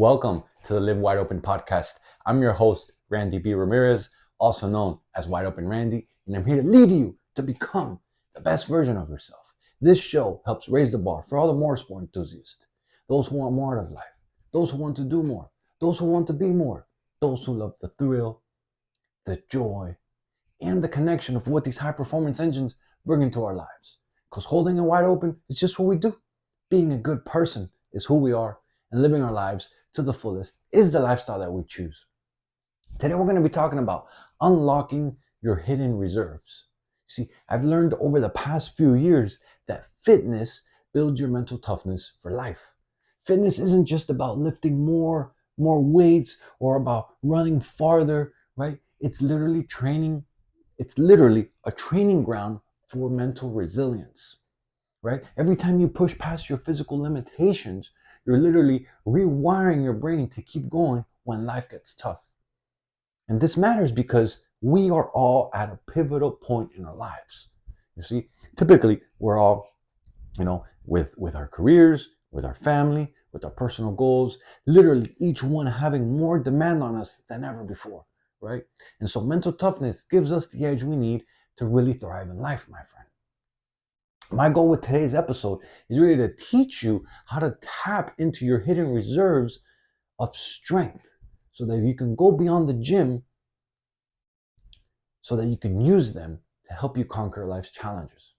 Welcome to the Live Wide Open podcast. I'm your host, Randy B. Ramirez, also known as Wide Open Randy, and I'm here to lead you to become the best version of yourself. This show helps raise the bar for all the motorsport enthusiasts, those who want more out of life, those who want to do more, those who want to be more, those who love the thrill, the joy, and the connection of what these high performance engines bring into our lives. Because holding it wide open is just what we do. Being a good person is who we are, and living our lives to the fullest is the lifestyle that we choose. Today we're going to be talking about unlocking your hidden reserves. See, I've learned over the past few years that fitness builds your mental toughness for life. Fitness isn't just about lifting more weights or about running farther, right? It's literally a training ground for mental resilience, right? Every time you push past your physical limitations, you're literally rewiring your brain to keep going when life gets tough. And this matters because we are all at a pivotal point in our lives. You see, typically we're all, with our careers, with our family, with our personal goals, literally each one having more demand on us than ever before, right? And so mental toughness gives us the edge we need to really thrive in life, my friend. My goal with today's episode is really to teach you how to tap into your hidden reserves of strength so that you can go beyond the gym, so that you can use them to help you conquer life's challenges,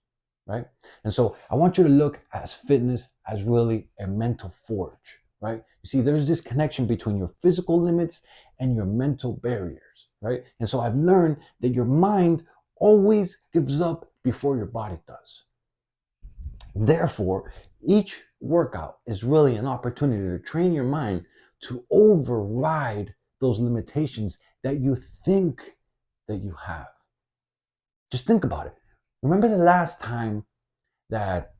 right? And so I want you to look at fitness as really a mental forge, right? You see, there's this connection between your physical limits and your mental barriers, right? And so I've learned that your mind always gives up before your body does. Therefore, each workout is really an opportunity to train your mind to override those limitations that you think that you have. Just think about it. Remember the last time that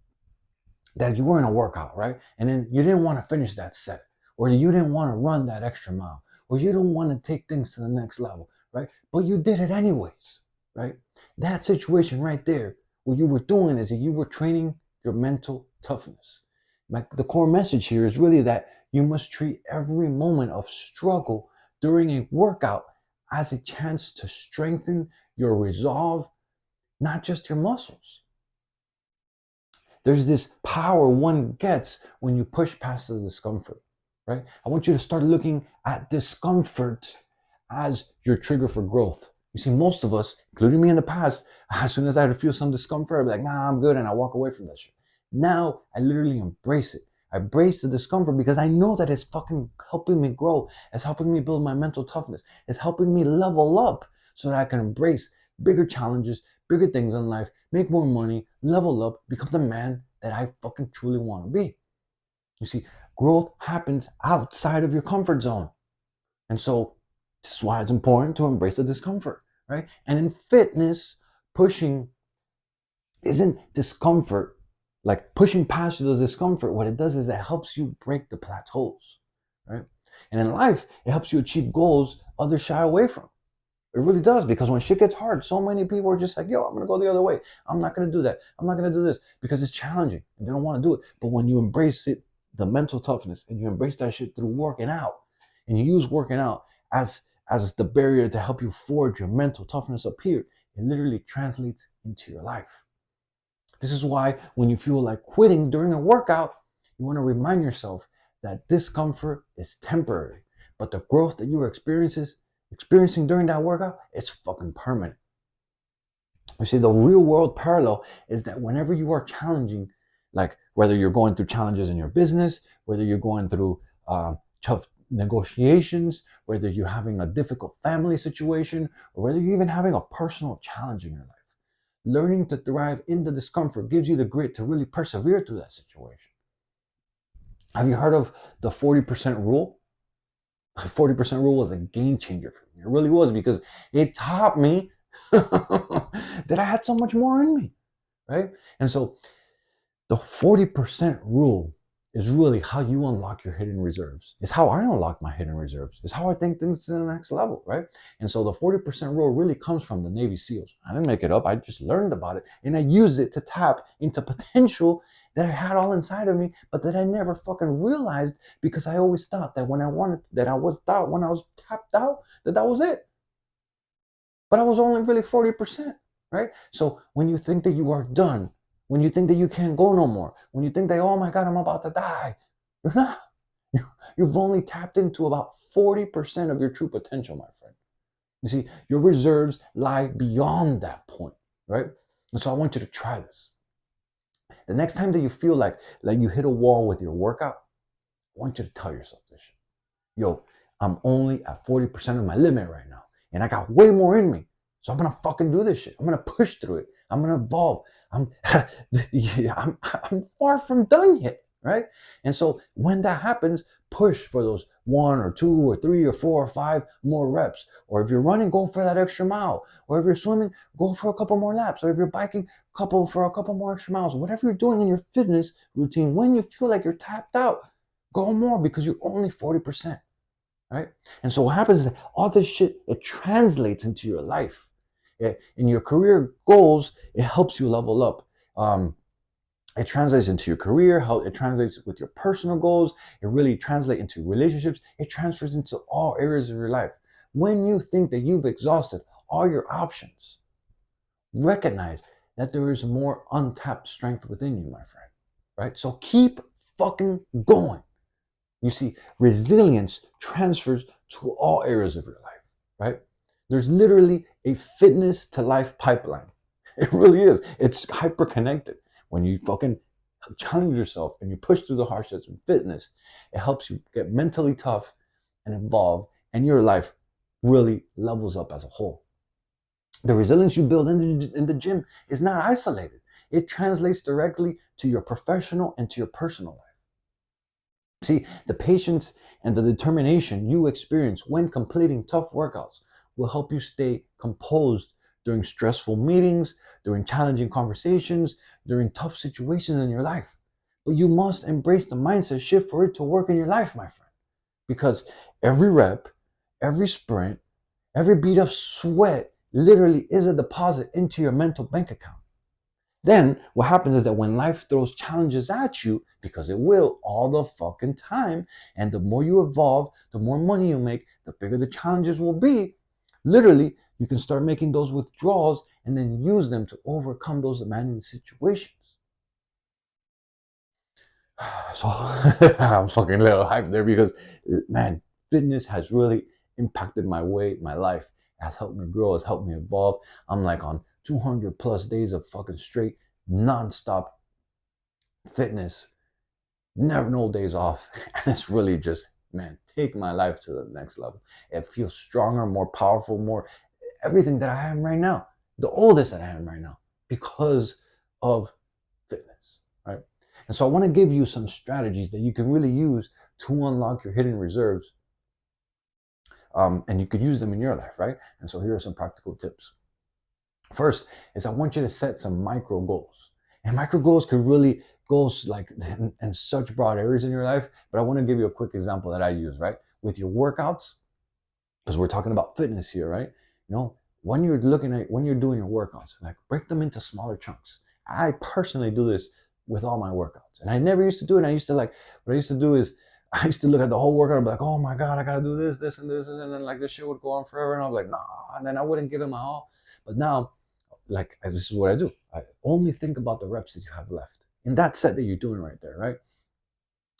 you were in a workout, right? And then you didn't want to finish that set, or you didn't want to run that extra mile, or you don't want to take things to the next level, right? But you did it anyways, right? That situation right there, what you were doing is that you were training your mental toughness. Like, the core message here is really that you must treat every moment of struggle during a workout as a chance to strengthen your resolve, not just your muscles. There's this power one gets when you push past the discomfort, right? I want you to start looking at discomfort as your trigger for growth. You see, most of us, including me in the past, as soon as I feel some discomfort, I'd be like, nah, I'm good, and I walk away from that shit. Now, I literally embrace it. I embrace the discomfort because I know that it's fucking helping me grow. It's helping me build my mental toughness. It's helping me level up so that I can embrace bigger challenges, bigger things in life, make more money, level up, become the man that I fucking truly want to be. You see, growth happens outside of your comfort zone. And so this is why it's important to embrace the discomfort, right? And in fitness, pushing isn't discomfort. Like, pushing past the discomfort, what it does is it helps you break the plateaus, right? And in life, it helps you achieve goals others shy away from. It really does, because when shit gets hard, so many people are just like, yo, I'm going to go the other way. I'm not going to do that. I'm not going to do this, because it's challenging and they don't want to do it. But when you embrace it, the mental toughness, and you embrace that shit through working out, and you use working out as the barrier to help you forge your mental toughness up here, it literally translates into your life. This is why when you feel like quitting during a workout, you want to remind yourself that discomfort is temporary, but the growth that you are experiencing during that workout, it's fucking permanent. You see, the real world parallel is that whenever you are challenging, like whether you're going through challenges in your business, whether you're going through tough negotiations, whether you're having a difficult family situation, or whether you're even having a personal challenge in your life, learning to thrive in the discomfort gives you the grit to really persevere through that situation. Have you heard of the 40% rule? The 40% rule was a game changer for me. It really was, because it taught me that I had so much more in me, right? And so the 40% rule is really how you unlock your hidden reserves. It's how I unlock my hidden reserves. It's how I think things to the next level, right? And so the 40% rule really comes from the Navy SEALs. I didn't make it up. I just learned about it, and I use it to tap into potential that I had all inside of me, but that I never fucking realized because I always thought that when I wanted, that I was thought when I was tapped out, that that was it. But I was only really 40%, right? So when you think that you are done, when you think that you can't go no more, when you think that, oh my God, I'm about to die, you're not. You've only tapped into about 40% of your true potential, my friend. You see, your reserves lie beyond that point, right? And so I want you to try this. The next time that you feel like you hit a wall with your workout, I want you to tell yourself this shit. Yo, I'm only at 40% of my limit right now. And I got way more in me. So I'm gonna fucking do this shit. I'm gonna push through it. I'm gonna evolve. Yeah, I'm far from done yet, right? And so when that happens, push for those 1 or 2 or 3 or 4 or 5 more reps. Or if you're running, go for that extra mile. Or if you're swimming, go for a couple more laps. Or if you're biking, for a couple more extra miles. Whatever you're doing in your fitness routine, when you feel like you're tapped out, go more because you're only 40%. Right? And so what happens is that all this shit, it translates into your life. In your career goals, it helps you level up. It translates into your career, how it translates with your personal goals. It really translates into relationships. It transfers into all areas of your life. When you think that you've exhausted all your options, recognize that there is more untapped strength within you, my friend. Right? So keep fucking going. You see, resilience transfers to all areas of your life, right? There's literally a fitness to life pipeline. It really is. It's hyper connected. When you fucking challenge yourself and you push through the hardships in fitness, it helps you get mentally tough and evolve, and your life really levels up as a whole. The resilience you build in the gym is not isolated. It translates directly to your professional and to your personal life. See, the patience and the determination you experience when completing tough workouts will help you stay composed during stressful meetings, during challenging conversations, during tough situations in your life. But you must embrace the mindset shift for it to work in your life, my friend. Because every rep, every sprint, every bead of sweat literally is a deposit into your mental bank account. Then what happens is that when life throws challenges at you, because it will all the fucking time, and the more you evolve, the more money you make, the bigger the challenges will be. Literally, you can start making those withdrawals and then use them to overcome those demanding situations. So I'm fucking a little hyped there because, man, fitness has really impacted my way, my life. It has helped me grow, has helped me evolve. I'm like on 200 plus days of fucking straight, non-stop fitness, never no days off. And it's really just, man, take my life to the next level. It feels stronger, more powerful, more everything that I am right now, the oldest that I am right now, because of fitness, right? And so I want to give you some strategies that you can really use to unlock your hidden reserves. And you could use them in your life, right? And so here are some practical tips. First is I want you to set some micro goals. And micro goals could really goals like in such broad areas in your life, but I want to give you a quick example that I use, right? With your workouts, because we're talking about fitness here, right? You know, when you're doing your workouts, like break them into smaller chunks. I personally do this with all my workouts. And I never used to do it. I used to like what I used to do is I used to look at the whole workout and be like, oh my God, I gotta do this, this, and this, and then like this shit would go on forever. And I was like, nah, and then I wouldn't give it my all. But now, like this is what I do. I only think about the reps that you have left in that set that you're doing right there, right?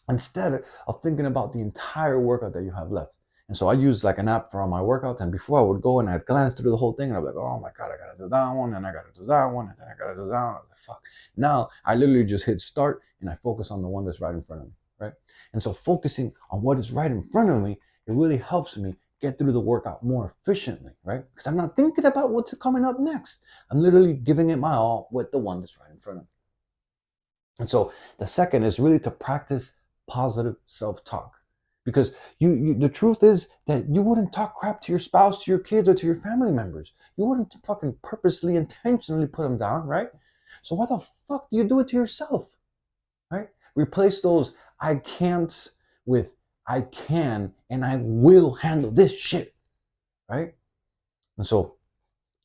Instead of thinking about the entire workout that you have left. And so I use like an app for all my workouts. And before I would go and I'd glance through the whole thing and I'd be like, oh my God, I gotta do that one, and I gotta do that one, and then I gotta do that one. I was like, fuck. Now I literally just hit start and I focus on the one that's right in front of me, right? And so focusing on what is right in front of me, it really helps me get through the workout more efficiently, right? Because I'm not thinking about what's coming up next. I'm literally giving it my all with the one that's right in front of me. And so the second is really to practice positive self-talk. Because the truth is that you wouldn't talk crap to your spouse, to your kids, or to your family members. You wouldn't fucking purposely, intentionally put them down, right? So why the fuck do you do it to yourself, right? Replace those I can'ts with I can and I will handle this shit, right? And so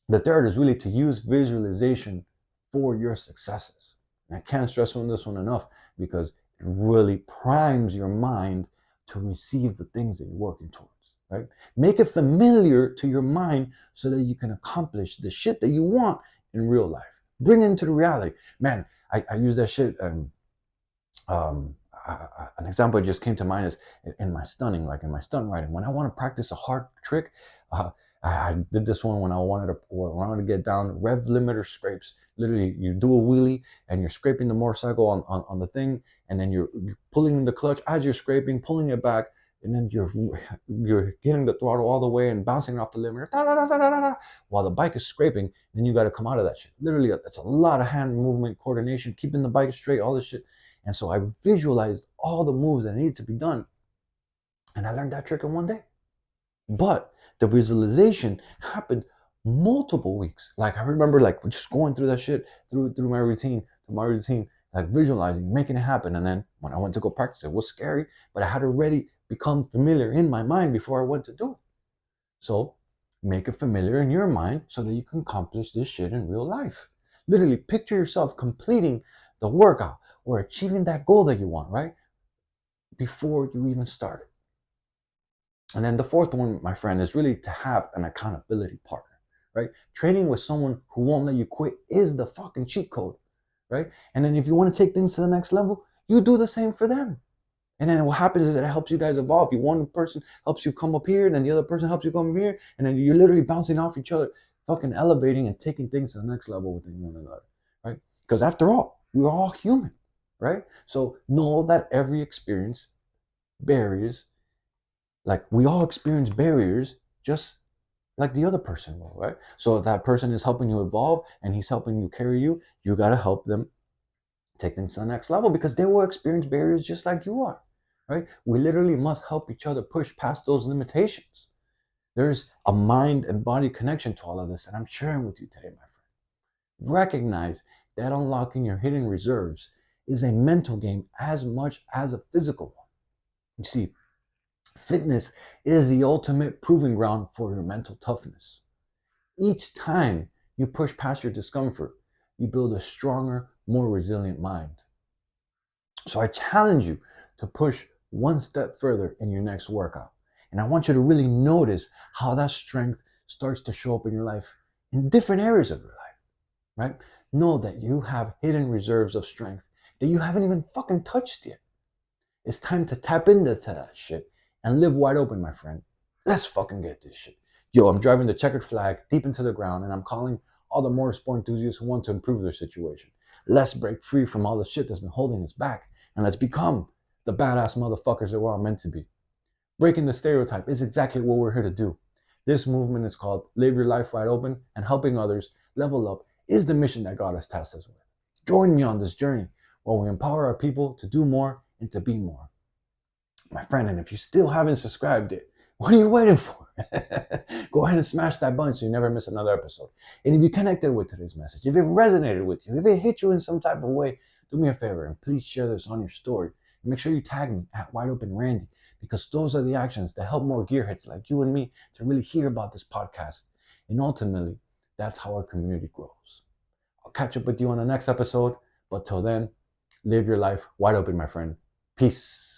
the third is really to use visualization for your successes. And I can't stress on this one enough because it really primes your mind to receive the things that you're working towards, right? Make it familiar to your mind so that you can accomplish the shit that you want in real life. Bring it into the reality. Man, I use that shit and um, an example that just came to mind is in my stunning, like in my stunt riding. When I want to practice a hard trick, uh, I did this one when I wanted to get down rev limiter scrapes. Literally, you do a wheelie and you're scraping the motorcycle on the thing, and then you're pulling the clutch as you're scraping, pulling it back, and then you're hitting the throttle all the way and bouncing it off the limiter, while the bike is scraping. Then you got to come out of that shit. Literally, that's a lot of hand movement, coordination, keeping the bike straight, all this shit. And so I visualized all the moves that needed to be done. And I learned that trick in one day. But the visualization happened multiple weeks. Like I remember like just going through that shit through my routine, like visualizing, making it happen. And then when I went to go practice, it was scary, but I had already become familiar in my mind before I went to do it. So make it familiar in your mind so that you can accomplish this shit in real life. Literally picture yourself completing the workout or achieving that goal that you want, right? Before you even start. And then the fourth one, my friend, is really to have an accountability partner, right? Training with someone who won't let you quit is the fucking cheat code, right? And then if you want to take things to the next level, you do the same for them. And then what happens is that it helps you guys evolve. You one person helps you come up here, and then the other person helps you come up here, and then you're literally bouncing off each other, fucking elevating and taking things to the next level within one another, right? Because after all, we're all human, right? So know that every experience barriers, like we all experience barriers, just like the other person will, right? So if that person is helping you evolve and he's helping you carry you, you got to help them take things to the next level because they will experience barriers just like you are, right? We literally must help each other push past those limitations. There's a mind and body connection to all of this, and I'm sharing with you today, my friend. Recognize that unlocking your hidden reserves is a mental game as much as a physical one. You see, fitness is the ultimate proving ground for your mental toughness. Each time you push past your discomfort, you build a stronger, more resilient mind. So I challenge you to push one step further in your next workout. And I want you to really notice how that strength starts to show up in your life in different areas of your life, right? Know that you have hidden reserves of strength that you haven't even fucking touched yet. It's time to tap into that shit and live wide open, my friend. Let's fucking get this shit. Yo, I'm driving the checkered flag deep into the ground and I'm calling all the motorsport enthusiasts who want to improve their situation. Let's break free from all the shit that's been holding us back and let's become the badass motherfuckers that we're all meant to be. Breaking the stereotype is exactly what we're here to do. This movement is called Live Your Life Wide Open, and helping others level up is the mission that God has tasked us with. Join me on this journey while we empower our people to do more and to be more. My friend, and if you still haven't subscribed it, what are you waiting for? Go ahead and smash that button so you never miss another episode. And if you connected with today's message, if it resonated with you, if it hit you in some type of way, do me a favor and please share this on your story. And make sure you tag me at Wide Open Randy because those are the actions that help more gearheads like you and me to really hear about this podcast. And ultimately, that's how our community grows. I'll catch up with you on the next episode. But till then, live your life wide open, my friend. Peace.